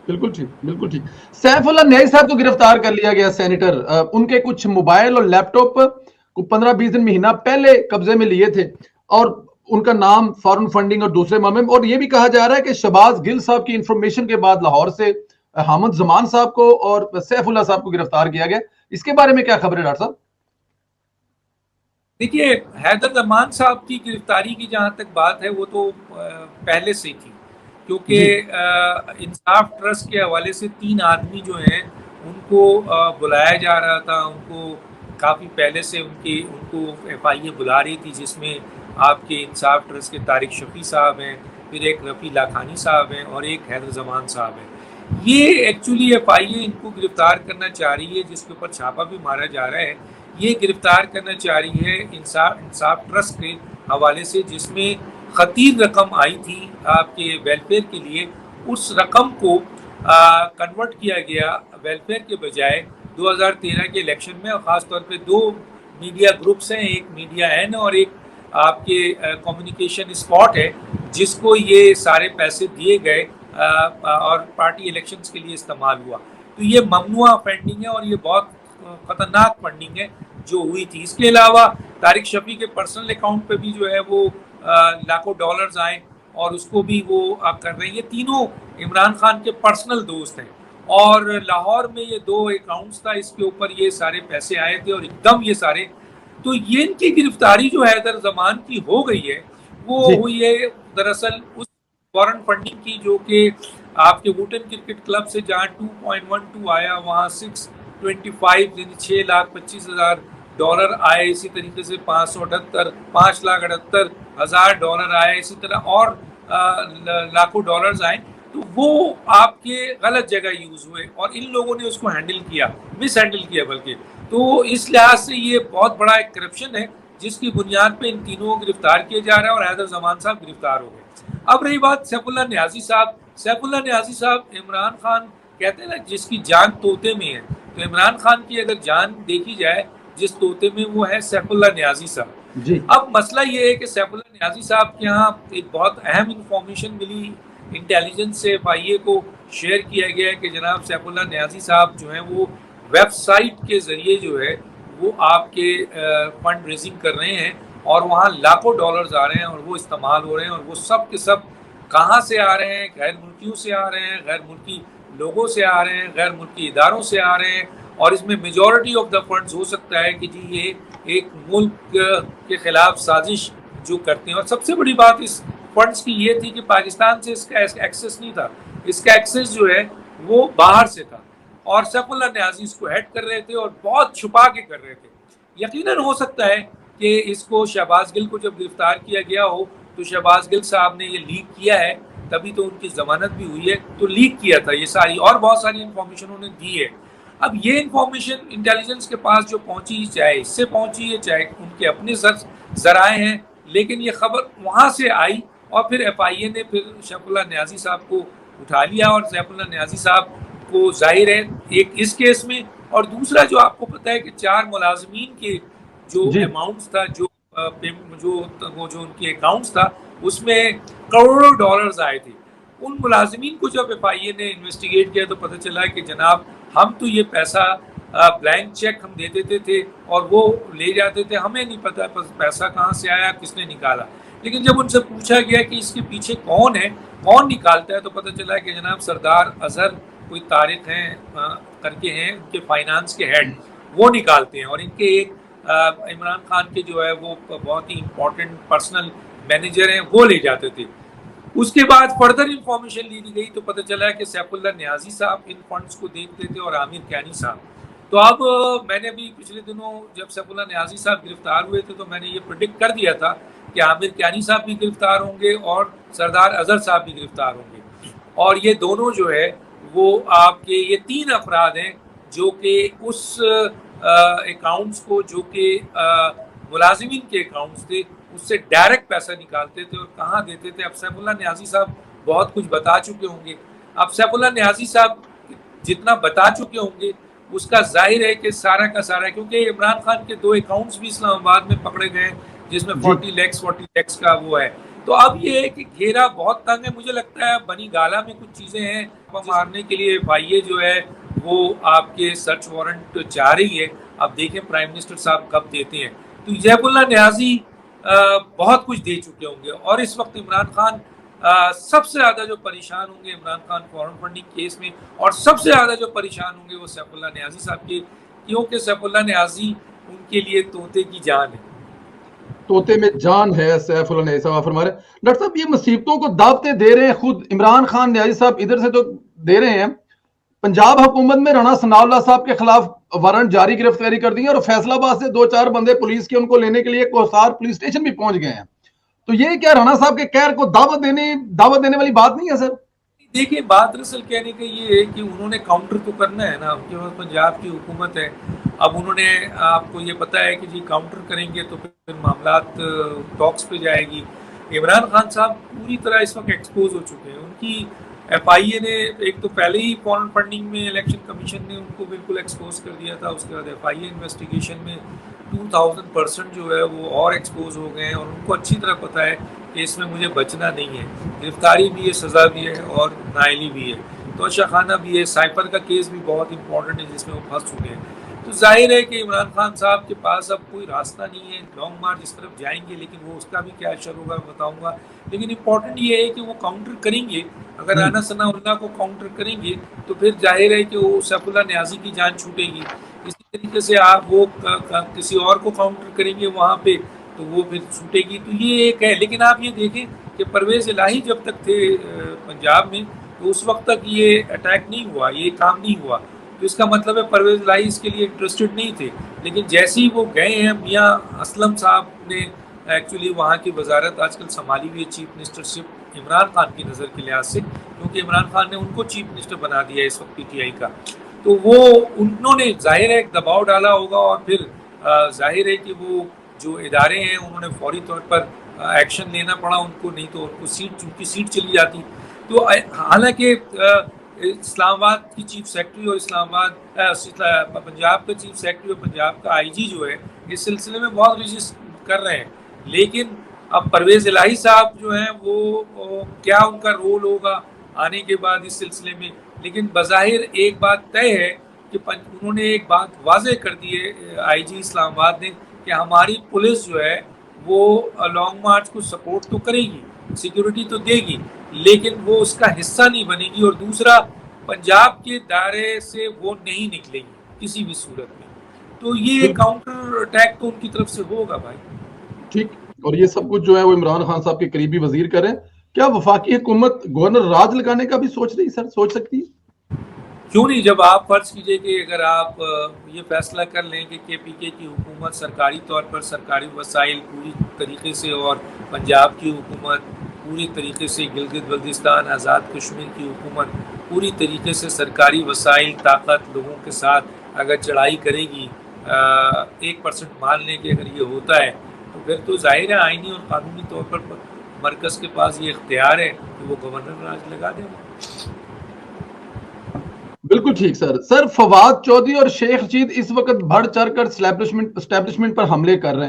बिल्कुल ठीक, बिल्कुल ठीक। सैफुल्लाह न्याई साहब को गिरफ्तार कर लिया गया सेनेटर। उनके कुछ मोबाइल और लैपटॉप को 15-20 दिन महीना पहले कब्जे में लिए थे और उनका नाम फॉरेन फंडिंग और दूसरे मामले में, और ये भी कहा जा रहा है कि शहबाज गिल साहब की इंफॉर्मेशन के बाद लाहौर से हामिद जमान साहब को और सैफुल्लाह साहब को गिरफ्तार किया गया। इसके बारे में क्या खबर है डॉक्टर साहब? देखिए, हैदर जमान साहब की गिरफ्तारी की जहाँ तक बात है वो तो पहले से ही थी, क्योंकि जी इंसाफ ट्रस्ट के हवाले से 3 आदमी जो हैं उनको बुलाया जा रहा था। उनको काफ़ी पहले से उनको FIA बुला रही थी, जिसमें आपके इंसाफ ट्रस्ट के तारिक शफी साहब हैं, फिर एक रफ़ी लाखानी साहब हैं और एक हैदर जमान साहब हैं। ये एक्चुअली FIA इनको गिरफ्तार करना चाह रही है, जिसके ऊपर छापा भी मारा जा रहा है। ये गिरफ्तार करना चाह रही है इंसाफ ट्रस्ट के हवाले से, जिसमें खतीर रकम आई थी आपके वेलफेयर के लिए। उस रकम को कन्वर्ट किया गया वेलफेयर के बजाय 2013 के इलेक्शन में, और ख़ासतौर पे 2 मीडिया ग्रुप्स हैं, एक मीडिया एन और एक आपके कम्युनिकेशन स्पॉट है, जिसको ये सारे पैसे दिए गए और पार्टी इलेक्शंस के लिए इस्तेमाल हुआ। तो ये ममनुआ फंडिंग है और ये बहुत खतरनाक फंडिंग है जो हुई थी। इसके अलावा तारिक शफी के पर्सनल अकाउंट पे भी जो है वो लाखों डॉलर्स आए और उसको भी वो कर रहे हैं। ये तीनों इमरान खान के पर्सनल दोस्त हैं और लाहौर में ये 2 अकाउंट्स था, इसके ऊपर ये सारे पैसे आए थे और एकदम ये सारे, तो ये इनकी गिरफ्तारी जो हैदर जमान की हो गई है वो हुई है दरअसल उस फॉरेन फंडिंग की, जो कि आपके वुटन क्रिकेट क्लब से जहाँ 2.12 आया, वहाँ 6.25 डॉलर आए। इसी तरीके से 5,78,000 डॉलर आए, इसी तरह और लाखों डॉलर्स आए। तो वो आपके गलत जगह यूज हुए और इन लोगों ने उसको हैंडल किया, मिस हैंडल किया बल्कि। तो इस लिहाज से ये बहुत बड़ा एक करप्शन है, जिसकी बुनियाद पे इन तीनों को गिरफ्तार किया जा रहा है और हैदर जमान साहब गिरफ्तार हो गए। अब रही बात सैफुल्लाह न्याजी साहब। सैफुल्लाह न्याजी साहब, इमरान खान कहते हैं ना जिसकी जान तोते में है, तो इमरान खान की अगर जान देखी जाए जिस तोते में, वो है सैफुल्लाह न्याजी साहब। अब मसला ये है कि सैफुल्लाह न्याजी साहब के यहाँ एक बहुत अहम इंफॉर्मेशन मिली, इंटेलिजेंस से FIA को शेयर किया गया है कि जनाब सैफुल्लाह न्याजी साहब जो हैं वो वेबसाइट के ज़रिए जो है वो आपके फंड रेजिंग कर रहे हैं और वहाँ लाखों डॉलर्स आ रहे हैं और वो इस्तेमाल हो रहे हैं। और वो सब के सब कहाँ से आ रहे हैं? गैर मुल्कियों से आ रहे हैं, गैर मुल्की लोगों से आ रहे हैं, गैर मुल्की इदारों से आ रहे हैं। और इसमें मेजॉरिटी ऑफ द फंड्स हो सकता है कि जी ये एक मुल्क के खिलाफ साजिश जो करते हैं। और सबसे बड़ी बात इस फंड्स की ये थी कि पाकिस्तान से इसका एक्सेस नहीं था, इसका एक्सेस जो है वो बाहर से था और सैफुल्लाह न्याजी इसको हेड कर रहे थे और बहुत छुपा के कर रहे थे। यकीनन हो सकता है कि इसको शहबाज गिल को जब गिरफ्तार किया गया हो तो शहबाज गिल साहब ने ये लीक किया है, तभी तो उनकी जमानत भी हुई है, तो लीक किया था ये सारी और बहुत सारी इंफॉर्मेशन उन्होंने दी है। अब ये इंफॉर्मेशन इंटेलिजेंस के पास जो पहुंची, चाहे इससे पहुंची है चाहे उनके अपने जराए हैं, लेकिन ये खबर वहां से आई और फिर FIA ने फिर सैफुल्लाह न्याजी साहब को उठा लिया। और सैफुल्लाह न्याजी साहब को जाहिर है एक इस केस में, और दूसरा जो आपको पता है कि 4 मुलाजमीन के जो अमाउंट्स था, जो उनके अकाउंट्स था, उसमें करोड़ों डॉलर्स आए थे। उन मुलाजमीन को जब FIA ने इन्वेस्टिगेट किया तो पता चला कि जनाब हम तो ये पैसा ब्लैंक चेक हम दे देते थे और वो ले जाते थे, हमें नहीं पता पैसा कहाँ से आया, किसने निकाला। लेकिन जब उनसे पूछा गया कि इसके पीछे कौन है, कौन निकालता है, तो पता चला कि जनाब सरदार अजहर कोई तारिक हैं करके हैं, उनके फाइनेंस के हेड, वो निकालते हैं। और इनके एक इमरान खान के जो है वो बहुत ही इम्पोर्टेंट पर्सनल मैनेजर हैं, वो ले जाते थे। उसके बाद फर्दर इंफॉर्मेशन ली गई तो पता चला कि सैफुल्लाह न्याजी साहब इन फंड्स को देखते थे और आमिर कैनी साहब। तो अब मैंने भी पिछले दिनों जब सैफुल्लाह न्याजी साहब गिरफ्तार हुए थे तो मैंने ये प्रेडिक्ट कर दिया था कि आमिर कैनी साहब भी गिरफ्तार होंगे और सरदार अजहर साहब भी गिरफ्तार होंगे। और ये दोनों जो है वो आपके ये 3 अफराद हैं जो कि उस अकाउंट्स को, जो कि मुलाजिमीन के अकाउंट्स थे, उससे डायरेक्ट पैसा निकालते थे और कहाँ देते थे। अब सैफुल्लाह न्याजी साहब बहुत कुछ बता चुके होंगे। अब सैफुल्लाह न्याजी साहब जितना बता चुके होंगे उसका जाहिर है कि सारा का सारा, क्योंकि इमरान खान के 2 अकाउंट्स भी इस्लामाबाद में पकड़े गए जिसमें 40 लाख का वो है, तो अब ये है कि घेरा बहुत तंग है। मुझे लगता है बनी गाला में कुछ चीज़ें हैं मारने के लिए FIA जो है वो आपके सर्च वारंट जा रही है। अब देखें प्राइम मिनिस्टर साहब कब देते हैं। तो जैबुल्ला न्याजी बहुत कुछ दे चुके होंगे और इस वक्त इमरान खान सबसे ज़्यादा जो परेशान होंगे Imran Khan foreign funding case में, और सबसे ज़्यादा जो परेशान होंगे वो सैफुल्लाह न्याजी साहब के, क्योंकि सैफुल्लाह न्याजी उनके लिए तोते की जान है। तोते में जान है, सैफुल्लाह न्याजी साहब फरमा रहे। डॉक्टर साहब, ये मुसीबतों को दावते दे रहे हैं खुद इमरान खान न्याजी साहब, इधर से तो दे रहे हैं, पंजाब हुकूमत में राणा सनाउल्लाह साहब के खिलाफ वारंट जारी, गिरफ्तारी कर दी है और फैसलाबाद से 2-4 बंदे पुलिस के उनको लेने के लिए कोसार पुलिस स्टेशन भी पहुंच गए हैं। तो ये क्या राणा साहब के कहर को दावत देने वाली बात नहीं है सर? देखिए, बात दरअसल कहने का ये है कि उन्होंने काउंटर तो करना है ना, उनके पास पंजाब की हुकूमत है। अब उन्होंने, आपको ये पता है कि जी काउंटर करेंगे तो फिर मामलात टॉक्स पे जाएगी। इमरान खान साहब पूरी तरह इस वक्त एक्सपोज हो चुके हैं। उनकी FIA ने एक तो पहले ही फॉरेन फंडिंग में इलेक्शन कमीशन ने उनको बिल्कुल एक्सपोज कर दिया था, उसके बाद FIA इन्वेस्टिगेशन में 2000% जो है वो और एक्सपोज हो गए हैं और उनको अच्छी तरह पता है कि इसमें मुझे बचना नहीं है। गिरफ्तारी भी है, सज़ा भी है और नाअहली भी है। तोशा खाना भी है, साइपर का केस भी बहुत इंपॉर्टेंट है जिसमें वो फंस चुके हैं। तो जाहिर है कि इमरान खान साहब के पास अब कोई रास्ता नहीं है। लॉन्ग मार्च इस तरफ जाएंगे, लेकिन वो उसका भी क्या असर होगा बताऊंगा। लेकिन इंपॉर्टेंट ये है कि वो काउंटर करेंगे। अगर राना सनाउल्लाह को काउंटर करेंगे तो फिर जाहिर है कि वो सैफुल्लाह न्याजी की जान छूटेगी। इसी तरीके से आप वो किसी और को काउंटर करेंगे वहाँ पे तो वो फिर छूटेगी। तो ये एक है। लेकिन आप ये देखें कि परवेज़ इलाही जब तक थे पंजाब में, तो उस वक्त तक ये अटैक नहीं हुआ, ये काम नहीं हुआ। तो इसका मतलब है परवेज़ इलाही इसके लिए इंटरेस्टेड नहीं थे। लेकिन जैसे ही वो गए हैं, मियाँ असलम साहब ने एक्चुअली वहाँ की वजारत आजकल संभाली हुई है, चीफ मिनिस्टरशिप इमरान खान की नज़र के लिहाज से, क्योंकि इमरान खान ने उनको चीफ मिनिस्टर बना दिया है इस वक्त PTI का। तो वो उन्होंने जाहिर है एक दबाव डाला होगा और फिर जाहिर है कि वो जो इदारे हैं उन्होंने फौरी तौर पर एक्शन लेना पड़ा उनको, नहीं तो उनको उनकी सीट चली जाती। तो हालांकि इस्लामाबाद की चीफ सेक्रेटरी और पंजाब का चीफ सेक्रेटरी और पंजाब का IG जो है इस सिलसिले में बहुत रजिस्ट कर रहे हैं। लेकिन अब परवेज़ इलाही साहब जो हैं वो क्या उनका रोल होगा आने के बाद इस सिलसिले में। लेकिन बज़ाहिर एक बात तय है कि उन्होंने एक बात वाज़ेह कर दी है IG इस्लामाबाद ने कि हमारी पुलिस जो है वो लॉन्ग मार्च को सपोर्ट तो करेगी, सिक्योरिटी तो देगी, लेकिन वो उसका हिस्सा नहीं बनेगी। और दूसरा, पंजाब के दायरे से वो नहीं निकलेगी किसी भी सूरत में। तो ये काउंटर अटैक तो उनकी तरफ से होगा भाई। ठीक। और ये सब कुछ जो है वो इमरान खान साहब के करीबी वजीर करें। क्या वफाकी हुकूमत गवर्नर राज लगाने का भी सोच रही सर, सोच सकती है? क्यों नहीं। जब आप फर्ज कीजिए कि अगर आप ये फैसला कर लें कि KPK की हुकूमत सरकारी तौर पर सरकारी वसाइल पूरी तरीके से, और पंजाब की हुकूमत पूरी तरीके से, गिलगित बल्तिस्तान आज़ाद कश्मीर की हुकूमत पूरी तरीके से सरकारी वसाइल ताकत लोगों के साथ अगर चढ़ाई करेगी, 1% मान लें कि अगर ये होता है तो फिर तो जाहिर है आईनी और कानूनी तौर पर मरकज़ के पास ये इख्तियार है कि वो गवर्नर राज लगा देगा। बिल्कुल ठीक सर। फवाद चौधरी और शेख रशीद इस वक्त बढ़ चढ़ कर एस्टैब्लिशमेंट पर हमले कर रहे हैं।